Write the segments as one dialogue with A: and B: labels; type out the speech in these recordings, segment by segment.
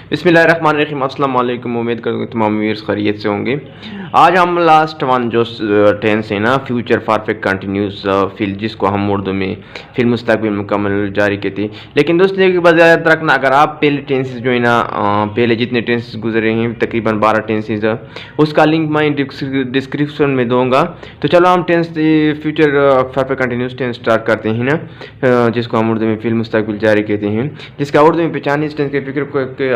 A: बिस्मिल्लाहिर्रहमानिर्रहीम, अस्सलाम वालेकुम। उम्मीद करता हूँ तमाम व्यूअर्स खैरियत से होंगे। आज हम लास्ट वन जो टेंस है ना, फ्यूचर परफेक्ट कंटिन्यूस फिल, जिसको हम उर्दू में फिल मुस्तकबिल मुकम्मल जारी कहते हैं। लेकिन दोस्तों एक बात याद रखना, अगर आप पहले टेंसेस जो है ना, पहले जितने टेंसेस गुजरे हैं तकरीबन 12 टेंसेस, उसका लिंक मैं डिस्क्रिप्शन में दूंगा। तो चलो हम tense future perfect continuous tense start करते हैं ना, जिसको हम उर्दू में फिल मुस्तकबिल जारी कहते हैं, जिसका उर्दू में पहचान इस टेंस के फिक्र के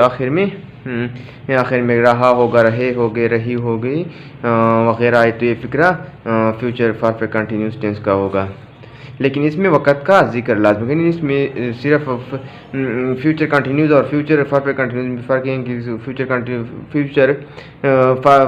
A: आखिर में रहा होगा, रहे होगे, रही होगी वगैरह आए, तो ये फिक्रा फ्यूचर परफेक्ट कंटिन्यूस टेंस का होगा। लेकिन इसमें वक़्त का जिक्र लाजमी है, इसमें सिर्फ फ्यूचर कंटिन्यूस और फ्यूचर परफेक्ट कंटिन्यूस में फ़र्क है कि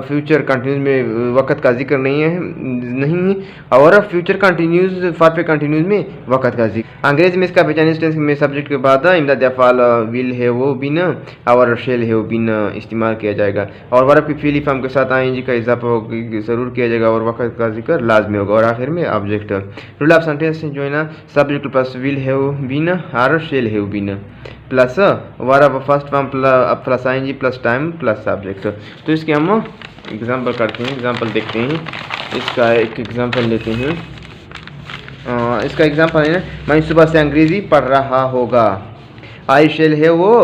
A: फ्यूचर कंटिन्यूस में वक़्त का जिक्र नहीं है और फ्यूचर कंटिन्यूस परफेक्ट कंटिन्यूस में वक़्त का जिक्र। अंग्रेज़ी में इसका पहचान टेंस में सब्जेक्ट के बाद इमदाद अफ़आल विल है वो बिन और शेल है वो बिन इस्तेमाल किया जाएगा, और वर्ब की फ़ीली फॉर्म के साथ आईएनजी का इजाफा ज़रूर किया जाएगा और वक़्त का जिक्र लाजमी होगा, और आखिर में ऑब्जेक्ट। रूल ऑफ सेंटेंस जो है ना, सब्जेक्ट प्लस विल है वो बिन और शेल है वो been plus verb first form plus ING plus time plus subject. तो इसके हम एग्जांपल करते हैं, एग्जांपल देखते हैं। इसका एक एग्जांपल लेते हैं। इसका एग्जांपल है ना, मैं सुबह से अंग्रेज़ी पढ़ रहा होगा। आई शेल है वो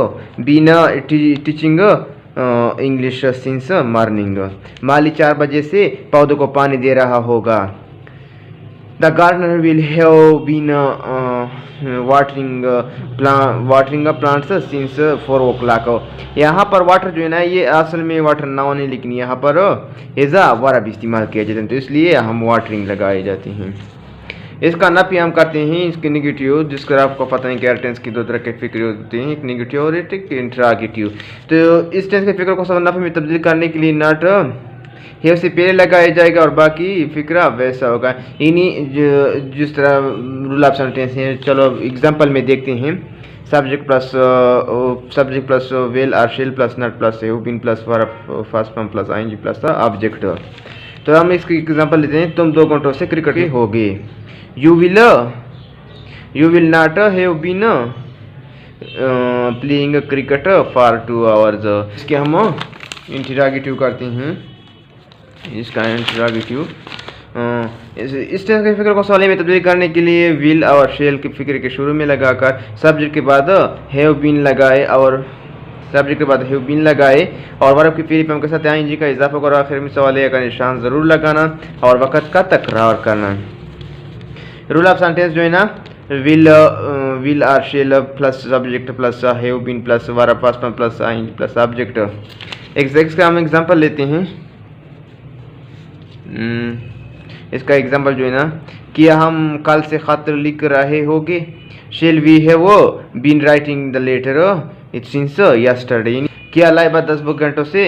A: बिना टीचिंग इंग्लिश सिंस मॉर्निंग। माली 4 बजे से पौधों को पानी दे रहा होगा। The gardener will have been watering plants since 4 o'clock। यहाँ पर वाटर जो है ना, ये असल में वाटर नाउन है, लेकिन यहाँ पर एज़ा वर्ब इस्तेमाल किया जाता है, तो इसलिए हम वाटरिंग लगाए जाते हैं। इसका नफी हम करते हैं, इसके नेगेटिव, जिसका आपको पता है कि टेंस की 2 तरह के फिक्र होते हैं, एक नेगेटिव और एक इंट्रागेटिव। तो इस टेंस के फिक्र को सब नफी में तब्दील करने के लिए नॉट है से पहले लगाया जाएगा और बाकी फिक्रा वैसा होगा। इन्हीं जिस तरह रूल ऑफ सेंटेंस है, चलो एग्जांपल में देखते हैं। सब्जेक्ट प्लस वेल और शेल प्लस नॉट प्लस है been plus verb first form plus ING plus object. तो हम इसकी एग्जांपल लेते हैं। तुम 2 घंटों से क्रिकेट होगे। You will not have been playing cricket for 2 hours। इसके हम इंटरोगेटिव करते हैं। इसका इंटरोगेटिव इस टेंस के फिक्र को सवाल में तब्दील करने के लिए विल और शेल के फिक्र के शुरू में लगाकर सब्जेक्ट के बाद हैव बीन लगाए और वर्ब की फ़ील फॉर्म के साथ आईएनजी का इजाफा कर आखिर में सवाल का निशान ज़रूर लगाना और वक़्त का तकरार करना। रूल ऑफ सेंटेंस जो है ना, विल और shall plus subject plus have been plus verb first form plus ING plus object. इसका हम एग्जांपल लेते हैं। इसका एग्जांपल जो है ना, क्या हम कल से खत लिख रहे होगे। शेल वी है वो been writing the letter it since yesterday. क्या लाइबा 10 घंटों से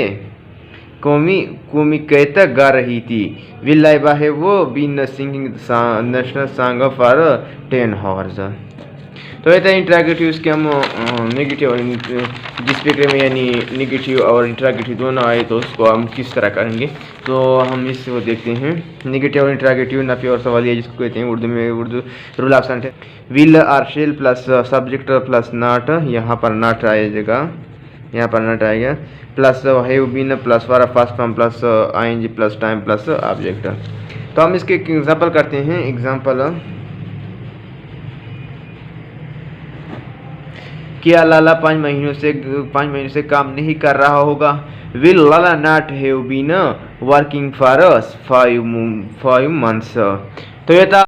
A: कौमी कहता गा रही थी। विल लाइबा है वो been singing national song for 10 hours। तो ये था इंट्रागेटिव। इसके हम नेगेटिव और जिस फिक्र में यानी नेगेटिव और इंट्रागेटिव दोनों आए तो उसको हम किस तरह करेंगे, तो हम इसको देखते हैं। नेगेटिव और इंट्रागेटिव नफी और सवालिया जिसको कहते हैं Urdu rule of sentence. Will और shall plus subject plus not, यहाँ पर नॉट आएगा, plus have been plus verb first form plus ING plus time plus object. तो हम इसके एग्जांपल करते हैं। एग्जांपल, क्या लाला 5 महीनों से काम नहीं कर रहा होगा। Will Lala not have been working for 5 months। तो ये था